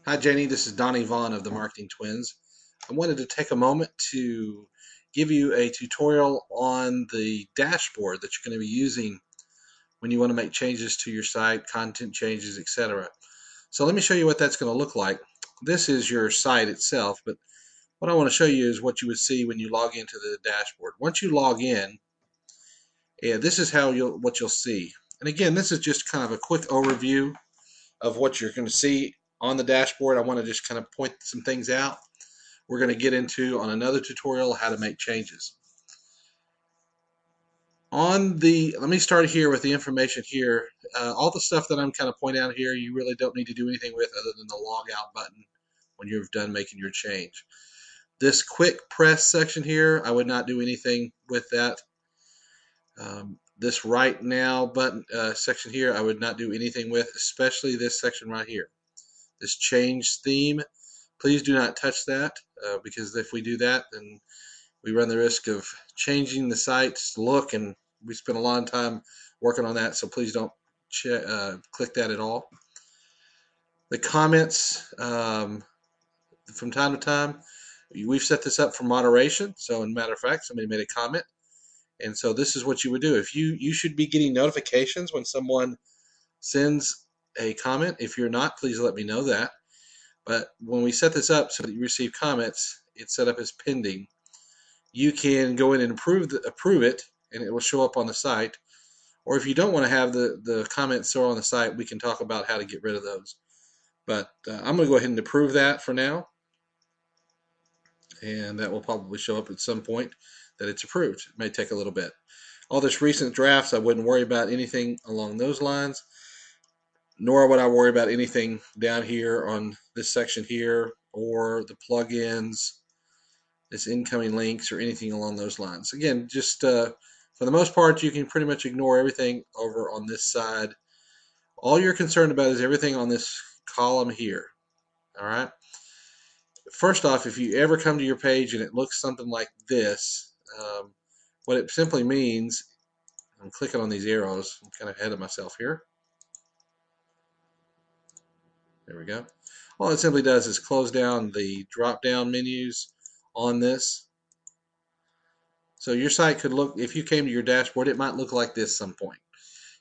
Hi, Jenny. This is Donnie Vaughn of the Marketing Twins. I wanted to take a moment to give you a tutorial on the dashboard that you're going to be using when you want to make changes to your site, content changes, etc. So let me show you what that's going to look like. This is your site itself, but what I want to show you is what you would see when you log into the dashboard. Once you log in, this is what you'll see. And again, this is just kind of a quick overview of what you're going to see on the dashboard. I want to just kind of point some things out. We're going to get into on another tutorial how to make changes. Let me start here with the information here. All the stuff that I'm kind of pointing out here, you really don't need to do anything with other than the log out button when you're done making your change. This quick press section here, I would not do anything with that. This right now button section here, I would not do anything with, especially this section right here. This change theme, please do not touch that because if we do that, then we run the risk of changing the site's look, and we spend a lot of time working on that, so please don't click that at all. The comments, from time to time, we've set this up for moderation, so in matter of fact, somebody made a comment, and so this is what you would do. If you should be getting notifications when someone sends a comment. If you're not, please let me know that. But when we set this up so that you receive comments, it's set up as pending. You can go in and approve it, and it will show up on the site. Or if you don't want to have the comments show on the site, we can talk about how to get rid of those. But I'm going to go ahead and approve that for now, and that will probably show up at some point that it's approved. It may take a little bit. All this recent drafts, I wouldn't worry about anything along those lines, nor would I worry about anything down here on this section here, or the plugins, this incoming links, or anything along those lines. Again, just for the most part, you can pretty much ignore everything over on this side. All you're concerned about is everything on this column here. All right. First off, if you ever come to your page and it looks something like this, what it simply means, I'm clicking on these arrows, I'm kind of ahead of myself here. There we go. All it simply does is close down the drop-down menus on this. So your site could look, if you came to your dashboard, it might look like this some point.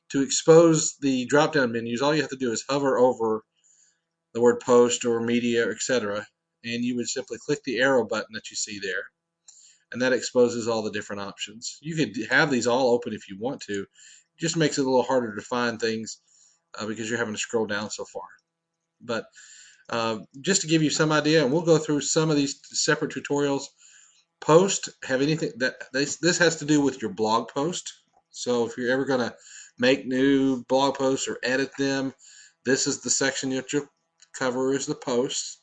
To expose the drop-down menus, all you have to do is hover over the word post or media, etc., and you would simply click the arrow button that you see there, and that exposes all the different options. You could have these all open if you want to. It just makes it a little harder to find things because you're having to scroll down so far. But just to give you some idea, and we'll go through some of these separate tutorials. Post have anything that this has to do with your blog post. So if you're ever going to make new blog posts or edit them, this is the section that you'll cover is the posts.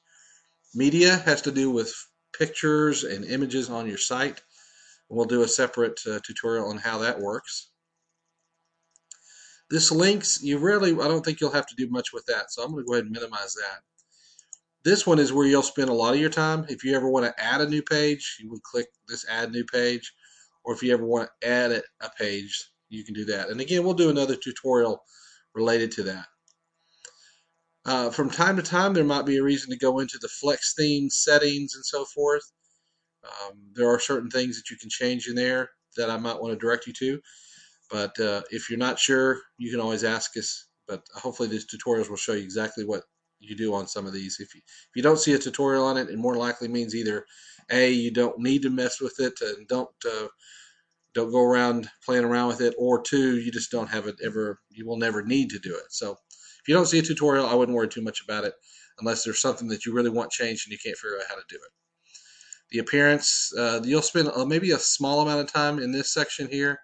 Media has to do with pictures and images on your site. We'll do a separate tutorial on how that works. This links, I don't think you'll have to do much with that, so I'm going to go ahead and minimize that. This one is where you'll spend a lot of your time. If you ever want to add a new page, you would click this add new page. Or if you ever want to add a page, you can do that. And again, we'll do another tutorial related to that. From time to time, there might be a reason to go into the flex theme settings and so forth. There are certain things that you can change in there that I might want to direct you to. But if you're not sure, you can always ask us. But hopefully these tutorials will show you exactly what you do on some of these. If you don't see a tutorial on it, it more likely means either A, you don't need to mess with it and don't go around playing around with it, or two, you just don't have it you will never need to do it. So if you don't see a tutorial, I wouldn't worry too much about it unless there's something that you really want changed and you can't figure out how to do it. The appearance, you'll spend maybe a small amount of time in this section here.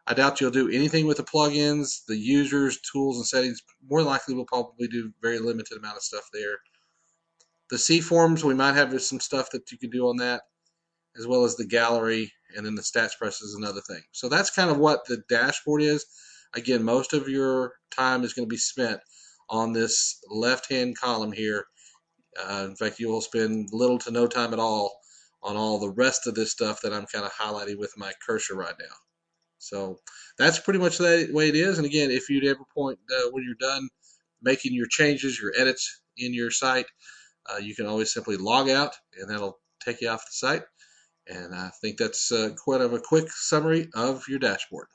I doubt you'll do anything with the plugins, the users, tools, and settings. More likely, we'll probably do very limited amount of stuff there. The C forms, we might have some stuff that you can do on that, as well as the gallery, and then the stats press is another thing. So that's kind of what the dashboard is. Again, most of your time is going to be spent on this left-hand column here. In fact, you will spend little to no time at all on all the rest of this stuff that I'm kind of highlighting with my cursor right now. So that's pretty much the way it is. And again, if you'd ever point when you're done making your changes, your edits, in your site, you can always simply log out, and that'll take you off the site. And I think that's quite of a quick summary of your dashboard.